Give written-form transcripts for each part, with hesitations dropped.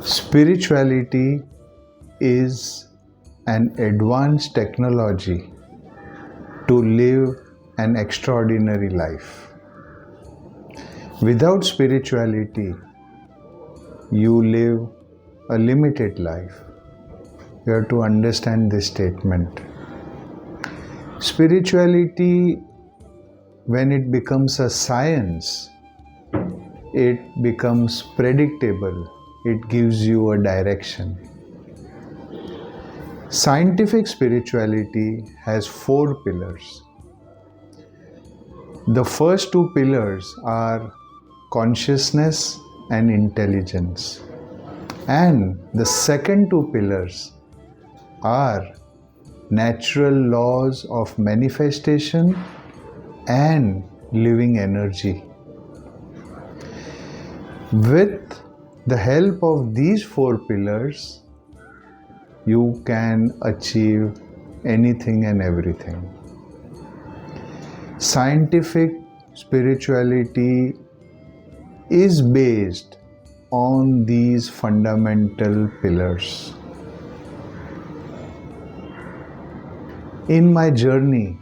Spirituality is an advanced technology to live an extraordinary life. Without spirituality, you live a limited life. You have to understand this statement. Spirituality, when it becomes a science, it becomes predictable. It gives you a direction. Scientific spirituality has 4 pillars. The first 2 pillars are consciousness and intelligence. And the second 2 pillars are natural laws of manifestation and living energy. With the help of these 4 pillars, you can achieve anything and everything. Scientific spirituality is based on these fundamental pillars. In my journey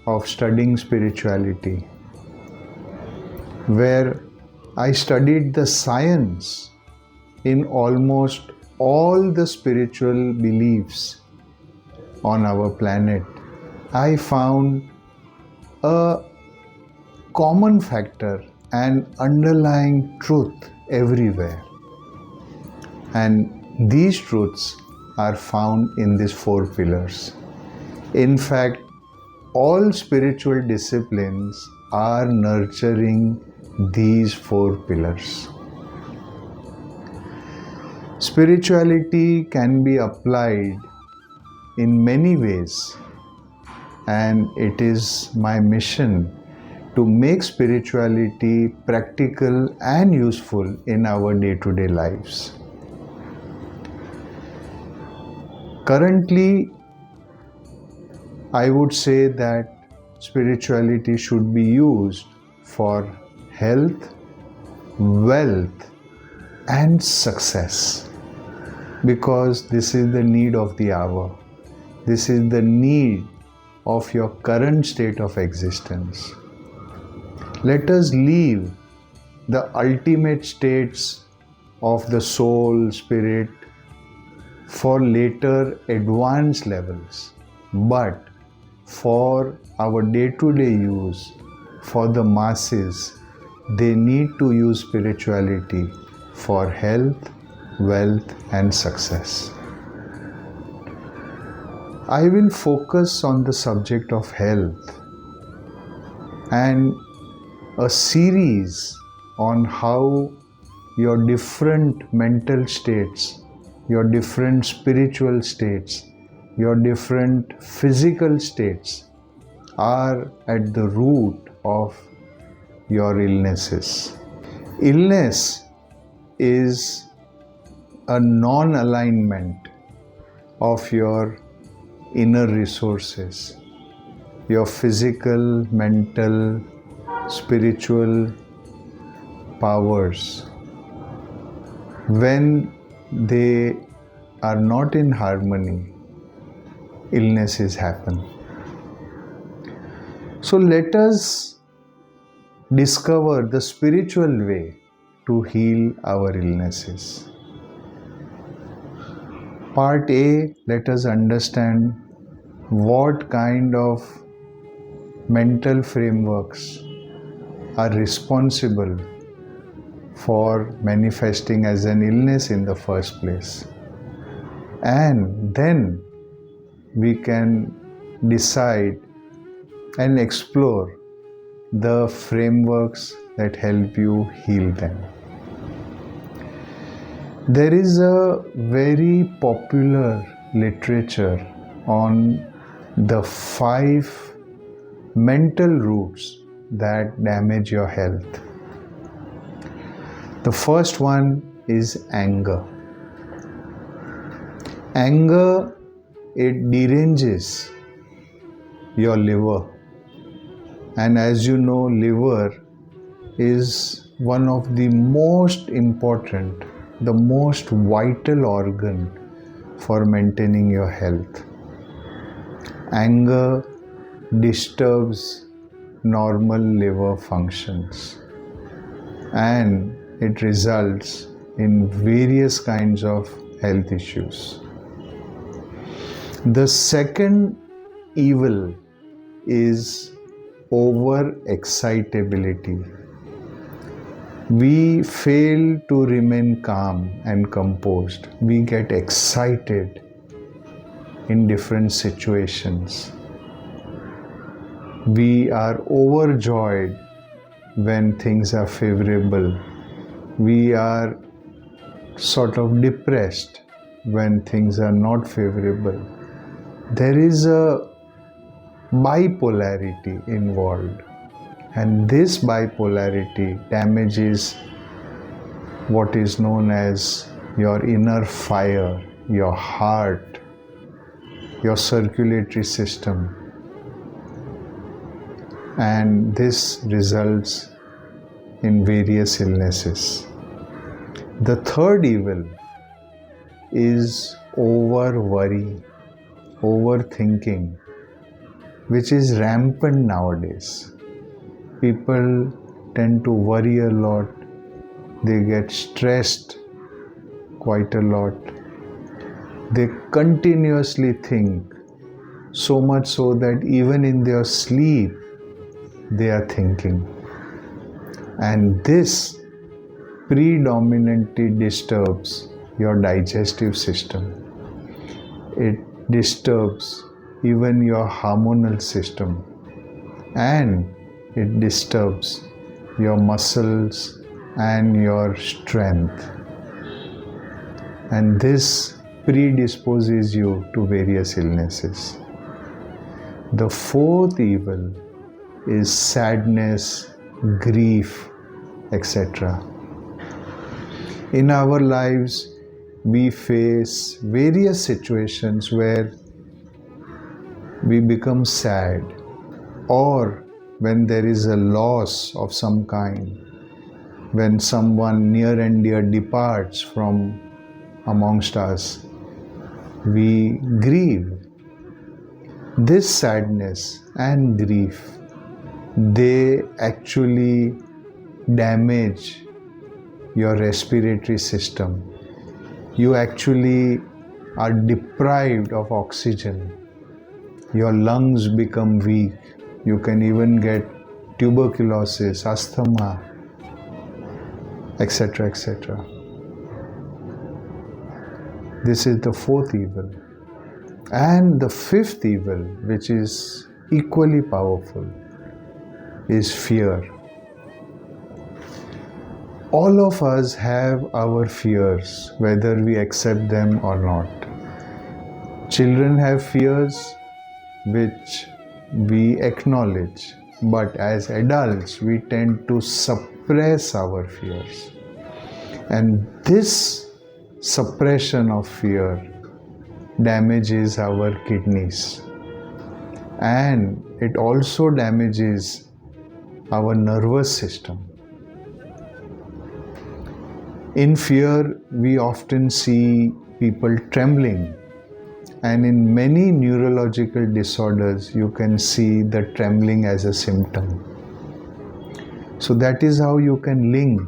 of studying spirituality, where I studied the science in almost all the spiritual beliefs on our planet, I found a common factor and underlying truth everywhere. And these truths are found in these 4 pillars. In fact, all spiritual disciplines are nurturing these 4 pillars. Spirituality can be applied in many ways, and it is my mission to make spirituality practical and useful in our day-to-day lives. Currently, I would say that spirituality should be used for health, wealth, and success, because this is the need of the hour. This is the need of your current state of existence. Let us leave the ultimate states of the soul, spirit for later advanced levels, but for our day-to-day use, for the masses, they need to use spirituality for health, wealth, and success. I will focus on the subject of health and a series on how your different mental states, your different spiritual states, your different physical states are at the root of your illnesses. Illness is a non-alignment of your inner resources, your physical, mental, spiritual powers. When they are not in harmony, illnesses happen. So let us discover the spiritual way to heal our illnesses. Part A, let us understand what kind of mental frameworks are responsible for manifesting as an illness in the first place. And then we can decide and explore the frameworks that help you heal them. There is a very popular literature on the 5 mental roots that damage your health. The first one is anger. Anger, it deranges your liver. And as you know, liver is one of the most important the most vital organ for maintaining your health. Anger disturbs normal liver functions and it results in various kinds of health issues. The second evil is over-excitability. We fail to remain calm and composed. We get excited in different situations. We are overjoyed when things are favorable. We are sort of depressed when things are not favorable. There is a bipolarity involved, and this bipolarity damages what is known as your inner fire, your heart, your circulatory system, and this results in various illnesses. The third evil is over worry, overthinking, which is rampant nowadays. People tend to worry a lot, they get stressed quite a lot, they continuously think, so much so that even in their sleep they are thinking. And this predominantly disturbs your digestive system. It disturbs even your hormonal system, and it disturbs your muscles and your strength. And this predisposes you to various illnesses. The fourth evil is sadness, grief, etc. In our lives, we face various situations where we become sad, or when there is a loss of some kind, when someone near and dear departs from amongst us, we grieve. This sadness and grief, they actually damage your respiratory system. You actually are deprived of oxygen. Your lungs become weak. You can even get tuberculosis, asthma, etc., etc. This is the fourth evil. And the fifth evil, which is equally powerful, is fear. All of us have our fears, whether we accept them or not. Children have fears which we acknowledge, but as adults we tend to suppress our fears. And this suppression of fear damages our kidneys, and it also damages our nervous system. In fear, we often see people trembling, and in many neurological disorders, you can see the trembling as a symptom. So that is how you can link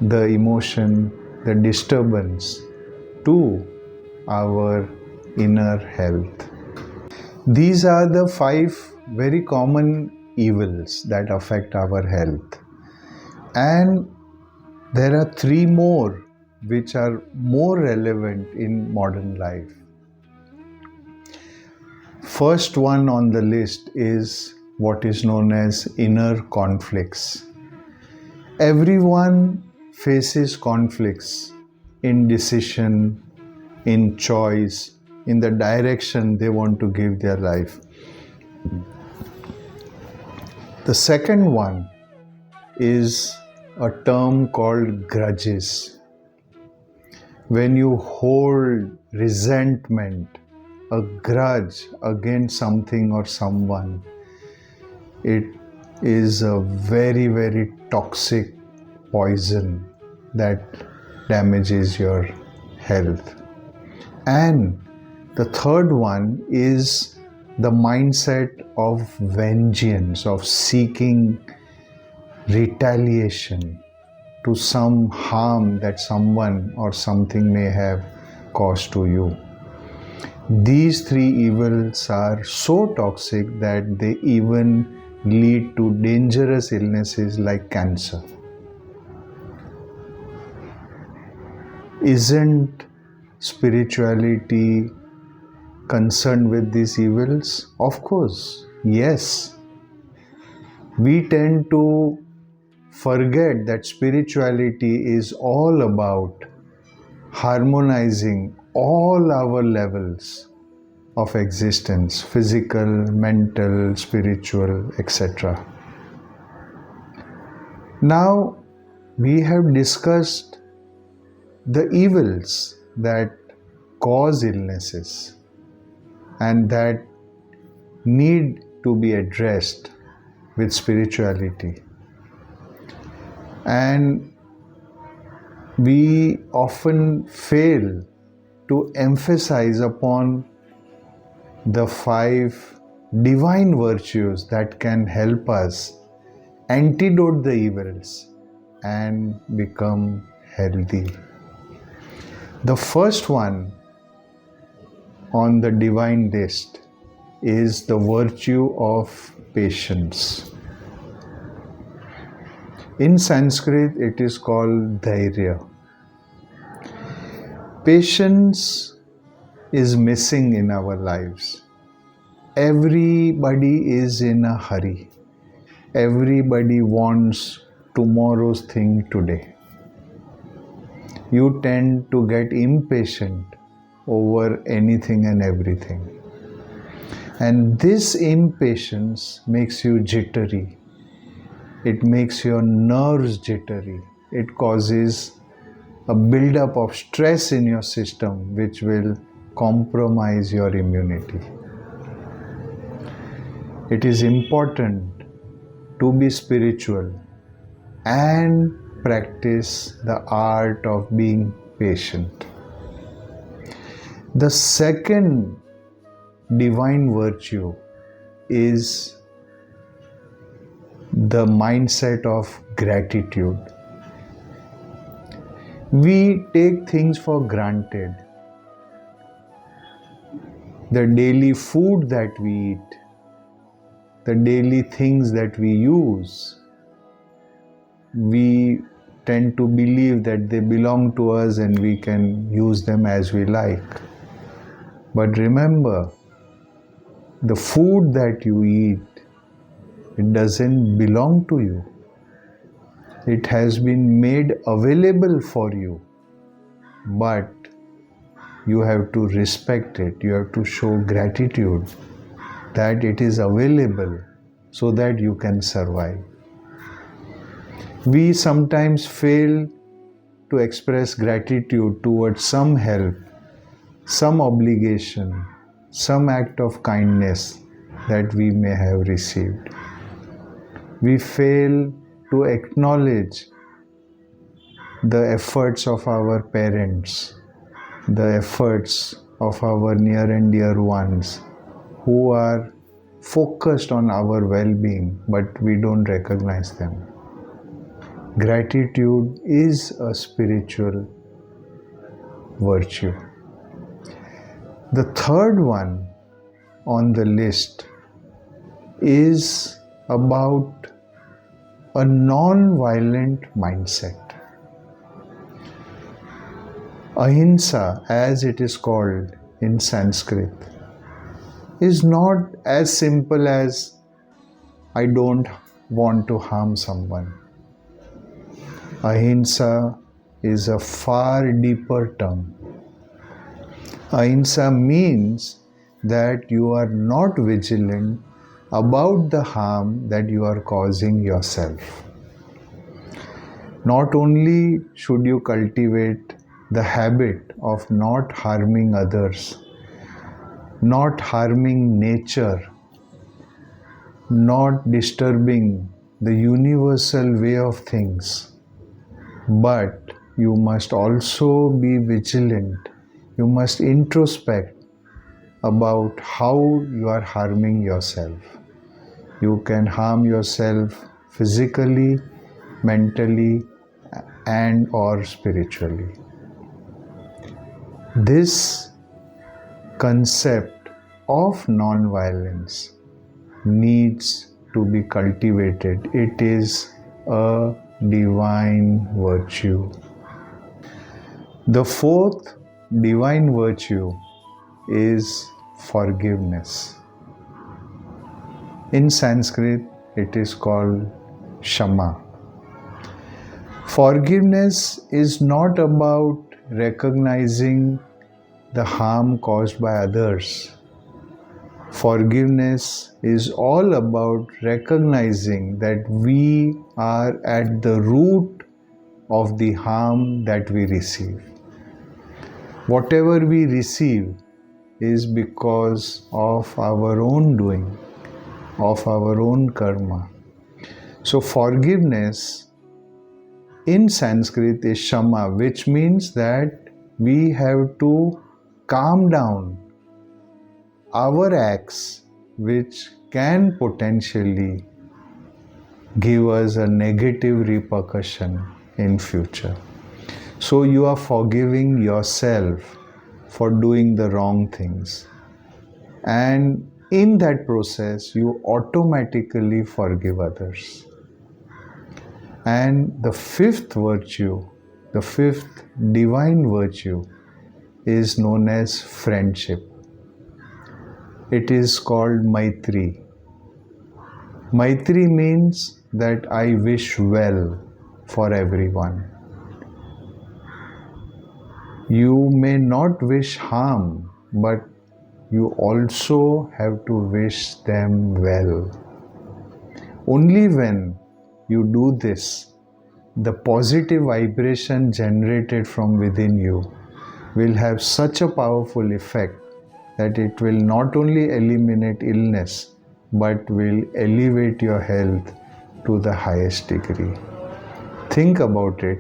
the emotion, the disturbance to our inner health. These are the 5 very common evils that affect our health. And there are 3 more which are more relevant in modern life. First one on the list is what is known as inner conflicts. Everyone faces conflicts in decision, in choice, in the direction they want to give their life. The second one is a term called grudges. When you hold resentment, a grudge against something or someone, it is a very, very toxic poison that damages your health. And the third one is the mindset of vengeance, of seeking retaliation to some harm that someone or something may have caused to you. These three evils are so toxic that they even lead to dangerous illnesses like cancer. Isn't spirituality concerned with these evils? Of course, yes. We tend to forget that spirituality is all about harmonizing all our levels of existence, physical, mental, spiritual, etc. Now, we have discussed the evils that cause illnesses and that need to be addressed with spirituality. And we often fail to emphasize upon the 5 divine virtues that can help us antidote the evils and become healthy. The first one on the divine list is the virtue of patience. In Sanskrit, it is called dhairya. Patience is missing in our lives. Everybody is in a hurry. Everybody wants tomorrow's thing today. You tend to get impatient over anything and everything. And this impatience makes you jittery. It makes your nerves jittery. It causes a buildup of stress in your system which will compromise your immunity. It is important to be spiritual and practice the art of being patient. The second divine virtue is the mindset of gratitude. We take things for granted. The daily food that we eat, the daily things that we use, we tend to believe that they belong to us and we can use them as we like. But remember, the food that you eat, it doesn't belong to you. It has been made available for you, but you have to respect it. You have to show gratitude that it is available so that you can survive. We sometimes fail to express gratitude towards some help, some obligation, some act of kindness that we may have received. We fail to acknowledge the efforts of our parents, the efforts of our near and dear ones who are focused on our well-being, but we don't recognize them. Gratitude is a spiritual virtue. The third one on the list is about a non-violent mindset. Ahimsa, as it is called in Sanskrit, is not as simple as I don't want to harm someone. Ahimsa is a far deeper term. Ahimsa means that you are not vigilant about the harm that you are causing yourself. Not only should you cultivate the habit of not harming others, not harming nature, not disturbing the universal way of things, but you must also be vigilant. You must introspect about how you are harming yourself. You can harm yourself physically, mentally, and or spiritually. This concept of non-violence needs to be cultivated. It is a divine virtue. The fourth divine virtue is forgiveness. In Sanskrit, it is called Shama. Forgiveness is not about recognizing the harm caused by others. Forgiveness is all about recognizing that we are at the root of the harm that we receive. Whatever we receive is because of our own doing, of our own karma. So forgiveness in Sanskrit is Shama, which means that we have to calm down our acts which can potentially give us a negative repercussion in future. So you are forgiving yourself for doing the wrong things, and in that process you automatically forgive others. And the fifth virtue, the fifth divine virtue, is known as friendship. It is called Maitri. Maitri means that I wish well for everyone. You may not wish harm, but you also have to wish them well. Only when you do this, the positive vibration generated from within you will have such a powerful effect that it will not only eliminate illness but will elevate your health to the highest degree. Think about it.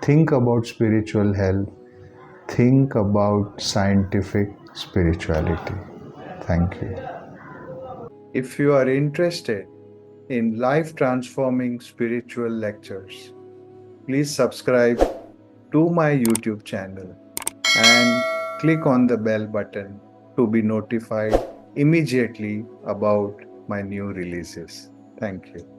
Think about spiritual health. Think about scientific spirituality. Thank you. If you are interested in life transforming spiritual lectures, please subscribe to my YouTube channel and click on the bell button to be notified immediately about my new releases. Thank you.